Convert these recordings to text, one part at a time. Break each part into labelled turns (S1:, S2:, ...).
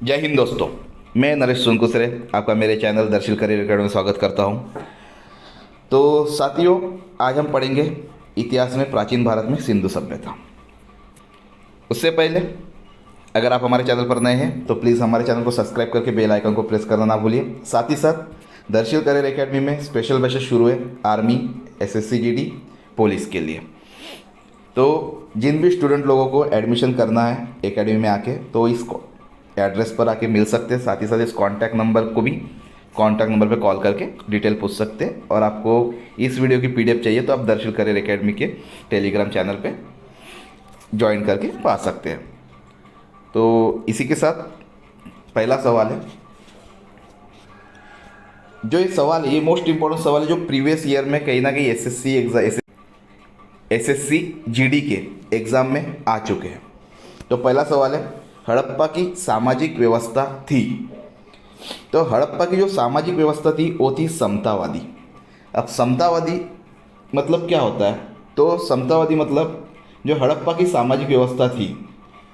S1: जय हिंद दोस्तों। मैं नरेश सोनकुसरे आपका मेरे चैनल दर्शिल करियर अकेडमी में स्वागत करता हूं। तो साथियों, आज हम पढ़ेंगे इतिहास में प्राचीन भारत में सिंधु सभ्यता। उससे पहले अगर आप हमारे चैनल पर नए हैं तो प्लीज़ हमारे चैनल को सब्सक्राइब करके बेल आइकन को प्रेस करना ना भूलिए। साथ ही साथ दर्शिल करियर एकेडमी में स्पेशल बैचेस शुरू है आर्मी, एसएससी जीडी, पुलिस के लिए। तो जिन भी स्टूडेंट लोगों को एडमिशन करना है एकेडमी में आके तो इस एड्रेस पर आके मिल सकते हैं। साथ ही साथ इस कॉन्टैक्ट नंबर को भी कॉन्टैक्ट नंबर पे कॉल करके डिटेल पूछ सकते हैं। और आपको इस वीडियो की पीडीएफ चाहिए तो आप दर्शिल करियर एकेडमी के टेलीग्राम चैनल पे ज्वाइन करके पा सकते हैं। तो इसी के साथ पहला सवाल है, जो ये सवाल है ये मोस्ट इंपॉर्टेंट सवाल है जो प्रीवियस ईयर में कहीं ना कहीं एसएससी जीडी के एग्ज़ाम में आ चुके हैं। तो पहला सवाल है, हड़प्पा की सामाजिक व्यवस्था थी। तो हड़प्पा की जो सामाजिक व्यवस्था थी वो थी समतावादी। अब समतावादी मतलब क्या होता है? तो समतावादी मतलब जो हड़प्पा की सामाजिक व्यवस्था थी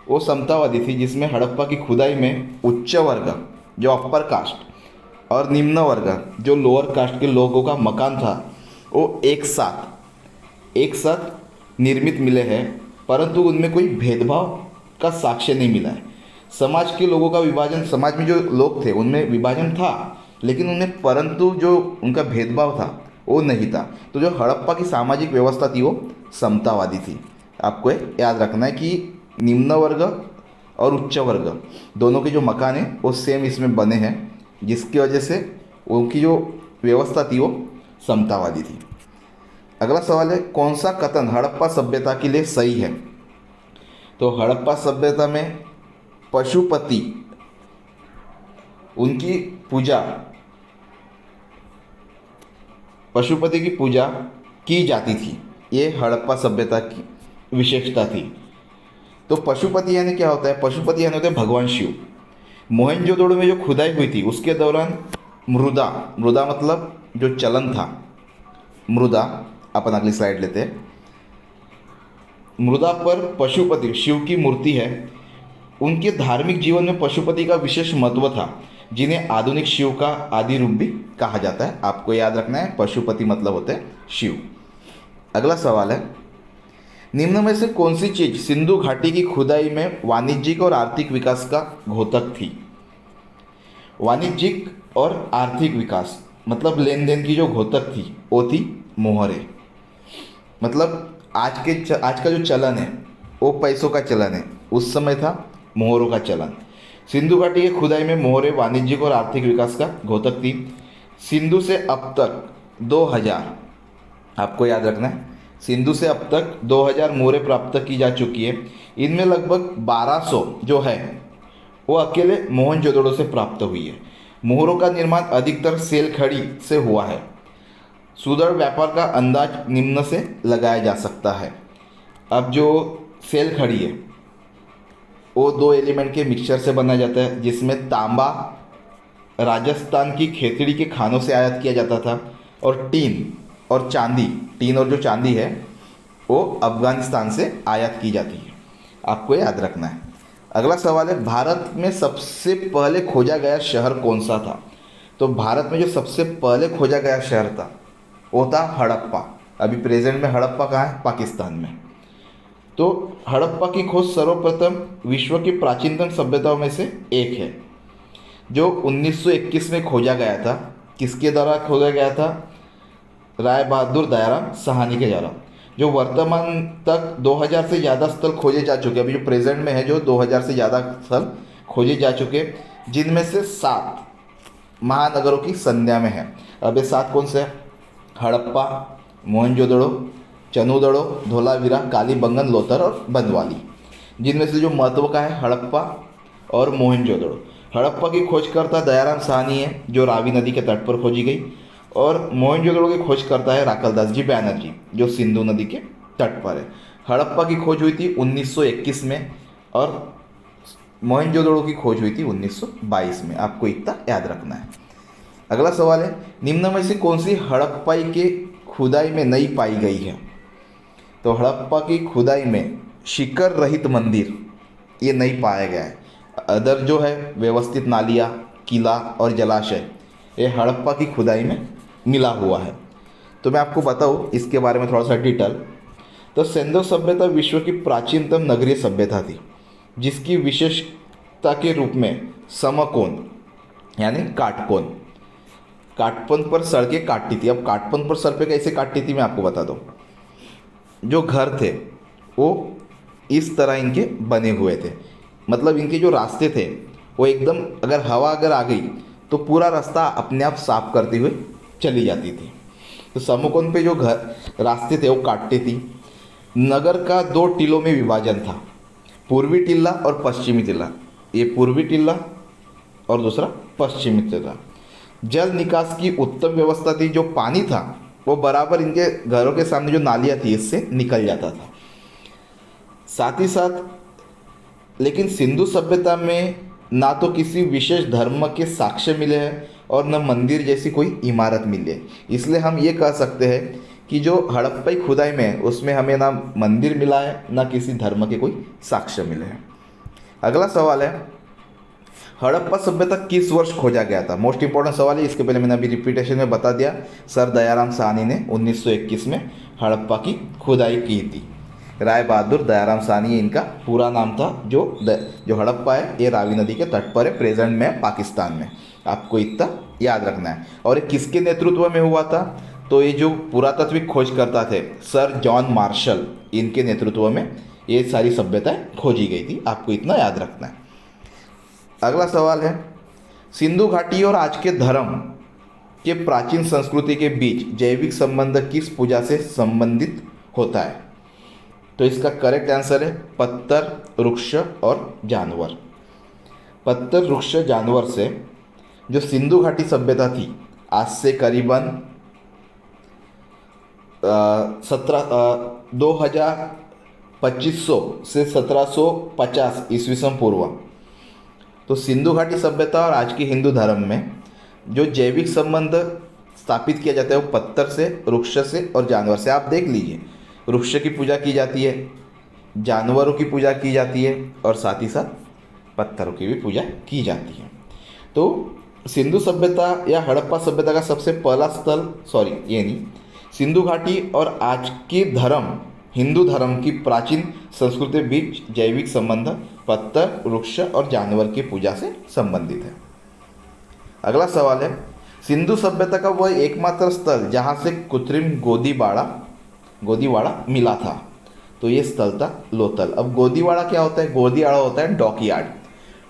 S1: वो समतावादी थी, जिसमें हड़प्पा की खुदाई में उच्च वर्ग जो अपर कास्ट और निम्न वर्ग जो लोअर कास्ट के लोगों का मकान था वो एक साथ निर्मित मिले हैं, परंतु उनमें कोई भेदभाव का साक्ष्य नहीं मिला है। समाज के लोगों का विभाजन, समाज में जो लोग थे उनमें विभाजन था, लेकिन उनमें परंतु जो उनका भेदभाव था वो नहीं था। तो जो हड़प्पा की सामाजिक व्यवस्था थी वो समतावादी थी। आपको याद रखना है कि निम्न वर्ग और उच्च वर्ग दोनों के जो मकान हैं वो सेम इसमें बने हैं, जिसकी वजह से उनकी जो व्यवस्था थी वो समतावादी थी। अगला सवाल है, कौन सा कथन हड़प्पा सभ्यता के लिए सही है? तो हड़प्पा सभ्यता में पशुपति उनकी पूजा पशुपति की पूजा की जाती थी, ये हड़प्पा सभ्यता की विशेषता थी। तो पशुपति यानी क्या होता है? पशुपति यानी होते हैं भगवान शिव। मोहनजोदड़ो में जो खुदाई हुई थी उसके दौरान मृदा मृदा मतलब जो चलन था, मृदा, अपन अगली स्लाइड लेते हैं। मृदा पर पशुपति शिव की मूर्ति है। उनके धार्मिक जीवन में पशुपति का विशेष महत्व था, जिन्हें आधुनिक शिव का आदि रूप भी कहा जाता है। आपको याद रखना है, पशुपति मतलब होते हैं शिव। अगला सवाल है, निम्न में से कौन सी चीज सिंधु घाटी की खुदाई में वाणिज्यिक और आर्थिक विकास का घोतक थी? वाणिज्यिक और आर्थिक विकास मतलब लेन देन की जो घोतक थी वो थी मोहरे। मतलब आज का जो चलन है वो पैसों का चलन है, उस समय था मोहरों का चलन। सिंधु घाटी की खुदाई में मोहरे वाणिज्यिक और आर्थिक विकास का घोतक थी। सिंधु से अब तक 2000, आपको याद रखना है, सिंधु से अब तक 2000 मोहरें प्राप्त की जा चुकी है। इनमें लगभग 1200 जो है वो अकेले मोहनजोदड़ो से प्राप्त हुई है। मोहरों का निर्माण अधिकतर सेल खड़ी से हुआ है। सुदृढ़ व्यापार का अंदाज निम्न से लगाया जा सकता है। अब जो सेल खड़ी है वो दो एलिमेंट के मिक्सचर से बनाया जाता है, जिसमें तांबा राजस्थान की खेतड़ी के खानों से आयात किया जाता था, और टीन और जो चांदी है वो अफगानिस्तान से आयात की जाती है। आपको याद रखना है। अगला सवाल है, भारत में सबसे पहले खोजा गया शहर कौन सा था? तो भारत में जो सबसे पहले खोजा गया शहर था वो था हड़प्पा। अभी प्रेजेंट में हड़प्पा कहाँ है? पाकिस्तान में। तो हड़प्पा की खोज सर्वप्रथम विश्व की प्राचीनतम सभ्यताओं में से एक है, जो 1921 में खोजा गया था। किसके द्वारा खोजा गया था? राय बहादुर दयाराम साहनी के द्वारा। जो वर्तमान तक 2000 से ज़्यादा स्थल खोजे जा चुके, अभी जो प्रेजेंट में है जो 2000 से ज़्यादा स्थल खोजे जा चुके, जिनमें से 7 महानगरों की संज्ञा में है। अब ये 7 कौन से हैं? हड़प्पा, मोहनजोदड़ो, चनुदड़ो, धोलावीरा, कालीबंगन, लोथर और बनवाली। जिनमें से जो महत्व का है हड़प्पा और मोहनजोदड़ो। हड़प्पा की खोजकर्ता दयाराम साहनी है, जो रावी नदी के तट पर खोजी गई, और मोहनजोदड़ो की खोज करता है राकलदास जी बैनर्जी, जो सिंधु नदी के तट पर है। हड़प्पा की खोज हुई थी 1921 में और मोहनजोदड़ो की खोज हुई थी 1922 में। आपको इतना याद रखना है। अगला सवाल है, निम्न में से कौन सी हड़प्पा के खुदाई में नहीं पाई गई है? तो हड़प्पा की खुदाई में शिखर रहित मंदिर ये नहीं पाया गया है। अदर जो है व्यवस्थित नालियाँ, किला और जलाशय, ये हड़प्पा की खुदाई में मिला हुआ है। तो मैं आपको बताऊँ इसके बारे में थोड़ा सा डिटेल। तो सिंधु सभ्यता विश्व की प्राचीनतम नगरीय सभ्यता थी, जिसकी विशेषता के रूप में समकोण यानी काटकोण, काटपन पर सड़कें काटती थी। अब काटपन पर सड़कें कैसे काटती थी मैं आपको बता दूँ। जो घर थे वो इस तरह इनके बने हुए थे, मतलब इनके जो रास्ते थे वो एकदम, अगर हवा अगर आ गई तो पूरा रास्ता अपने आप साफ करते हुए चली जाती थी। तो समकोण पे जो घर रास्ते थे वो काटते थी। नगर का 2 टीलों में विभाजन था, पूर्वी टिल्ला और पश्चिमी टिल्ला। ये पूर्वी टिल्ला और दूसरा पश्चिमी टिल्ला। जल निकास की उत्तम व्यवस्था थी, जो पानी था वो बराबर इनके घरों के सामने जो नालियाँ थी इससे निकल जाता था। साथ ही साथ लेकिन सिंधु सभ्यता में ना तो किसी विशेष धर्म के साक्ष्य मिले हैं और न मंदिर जैसी कोई इमारत मिली है। इसलिए हम ये कह सकते हैं कि जो हड़प्पा की खुदाई में है उसमें हमें ना मंदिर मिला है ना किसी धर्म के कोई साक्ष्य मिले हैं। अगला सवाल है, हड़प्पा सभ्यता किस वर्ष खोजा गया था? मोस्ट इंपॉर्टेंट सवाल है, इसके पहले मैंने अभी रिपीटेशन में बता दिया। सर दयाराम साहनी ने 1921 में हड़प्पा की खुदाई की थी। राय बहादुर दयाराम साहनी ये इनका पूरा नाम था। जो हड़प्पा है ये रावी नदी के तट पर है, प्रेजेंट में पाकिस्तान में। आपको इतना याद रखना है। और ये किसके नेतृत्व में हुआ था? तो ये जो पुरातात्विक खोजकर्ता थे सर जॉन मार्शल, इनके नेतृत्व में ये सारी सभ्यताएं खोजी गई थी। आपको इतना याद रखना है। अगला सवाल है, सिंधु घाटी और आज के धर्म के प्राचीन संस्कृति के बीच जैविक संबंध किस पूजा से संबंधित होता है? तो इसका करेक्ट आंसर है पत्थर, वृक्ष और जानवर। पत्थर, वृक्ष, जानवर से जो सिंधु घाटी सभ्यता थी आज से करीबन 2500 से 1750 ईस्वी सन पूर्व, तो सिंधु घाटी सभ्यता और आज के हिंदू धर्म में जो जैविक संबंध स्थापित किया जाता है वो पत्थर से, वृक्ष से और जानवर से। आप देख लीजिए, वृक्ष की पूजा की जाती है, जानवरों की पूजा की जाती है और साथ ही साथ पत्थरों की भी पूजा की जाती है। तो सिंधु सभ्यता या हड़प्पा सभ्यता का सबसे पहला स्थल, ये नहीं, सिंधु घाटी और आज के धर्म, हिंदू धर्म की प्राचीन संस्कृति के बीच जैविक संबंध पत्थर, वृक्ष और जानवर की पूजा से संबंधित है। अगला सवाल है, सिंधु सभ्यता का वह एकमात्र स्थल जहाँ से कृत्रिम गोदीवाड़ा मिला था, तो ये स्थल था लोथल। अब गोदीवाड़ा क्या होता है? गोदीवाड़ा होता है डॉकयार्ड।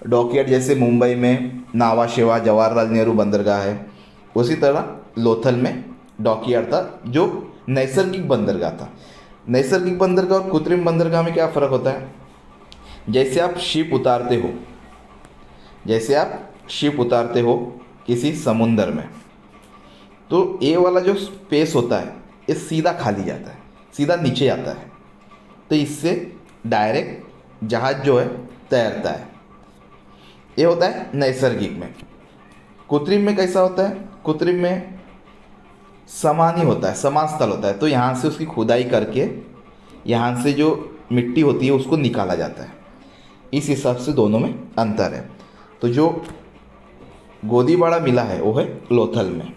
S1: डॉकयार्ड जैसे मुंबई में नावा शेवा जवाहरलाल नेहरू बंदरगाह है, उसी तरह लोथल में डॉकयार्ड था जो नैसर्गिक बंदरगाह था। नैसर्गिक बंदरगाह और कृत्रिम बंदरगाह में क्या फ़र्क होता है? जैसे आप शिप उतारते हो किसी समुंदर में, तो ये वाला जो स्पेस होता है ये सीधा खाली जाता है, सीधा नीचे आता है, तो इससे डायरेक्ट जहाज जो है तैरता है। ये होता है नैसर्गिक में। कृत्रिम में कैसा होता है? कृत्रिम में समान ही होता है, समान स्थल होता है, तो यहाँ से उसकी खुदाई करके यहाँ से जो मिट्टी होती है उसको निकाला जाता है। इस हिसाब से दोनों में अंतर है। तो जो गोदीवाड़ा मिला है वो है लोथल में।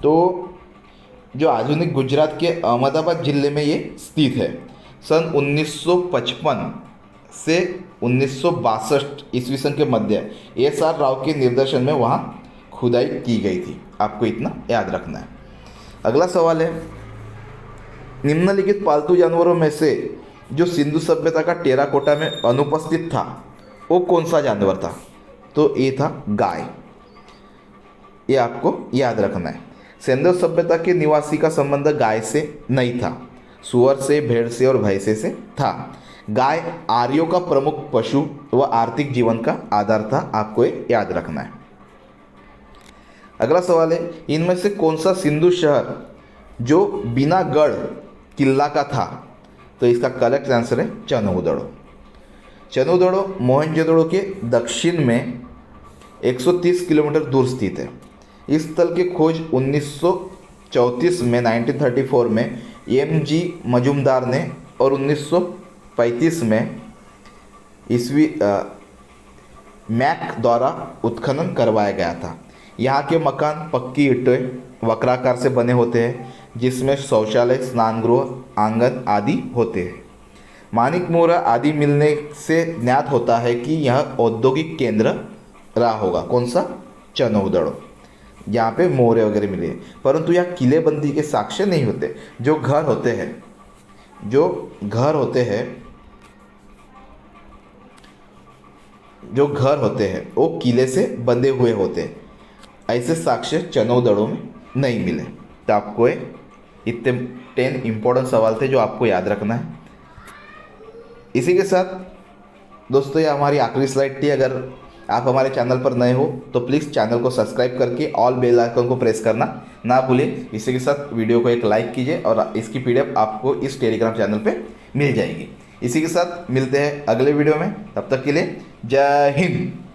S1: तो जो आधुनिक गुजरात के अहमदाबाद जिले में ये स्थित है। सन 1955 से 1962 ईस्वी सन के मध्य एस.आर. राव के निर्देशन में वहाँ खुदाई की गई थी। आपको इतना याद रखना है। अगला सवाल है, निम्नलिखित पालतू जानवरों में से जो सिंधु सभ्यता का टेराकोटा में अनुपस्थित था वो कौन सा जानवर था? तो ये था गाय। ये आपको याद रखना है। सिंधु सभ्यता के निवासी का संबंध गाय से नहीं था, सुअर से, भेड़ से और भैंसे से था। गाय आर्यों का प्रमुख पशु व आर्थिक जीवन का आधार था। आपको ये याद रखना है। अगला सवाल है, इनमें से कौन सा सिंधु शहर जो बिना गढ़ किला का था? तो इसका करेक्ट आंसर है चनूदड़ो। चनूदड़ो मोहनजोदड़ो के दक्षिण में 130 किलोमीटर दूर स्थित है। इस स्थल की खोज 1934 में 1934 में एम.जी. मजूमदार ने और 1935 में मैक द्वारा उत्खनन करवाया गया था। यहाँ के मकान पक्की ईंटें वक्राकार से बने होते हैं, जिसमें शौचालय, स्नान गृह, आंगन आदि होते हैं। मानिक मोहरा आदि मिलने से ज्ञात होता है कि यह औद्योगिक केंद्र रहा होगा। कौन सा? चनौदड़ो, यहाँ पे मोहरे वगैरह मिले हैं। परंतु यहाँ किलेबंदी के साक्ष्य नहीं होते। जो घर होते हैं वो किले से बंधे हुए होते हैं। ऐसे साक्ष्य चनौदड़ों में नहीं मिले। तो आपको इतने 10 इंपॉर्टेंट सवाल थे जो आपको याद रखना है। इसी के साथ दोस्तों ये हमारी आखिरी स्लाइड थी। अगर आप हमारे चैनल पर नए हो तो प्लीज़ चैनल को सब्सक्राइब करके ऑल बेल आइकन को प्रेस करना ना भूलें। इसी के साथ वीडियो को एक लाइक कीजिए और इसकी PDF आपको इस टेलीग्राम चैनल पे मिल जाएगी। इसी के साथ मिलते हैं अगले वीडियो में। तब तक के लिए जय हिंद।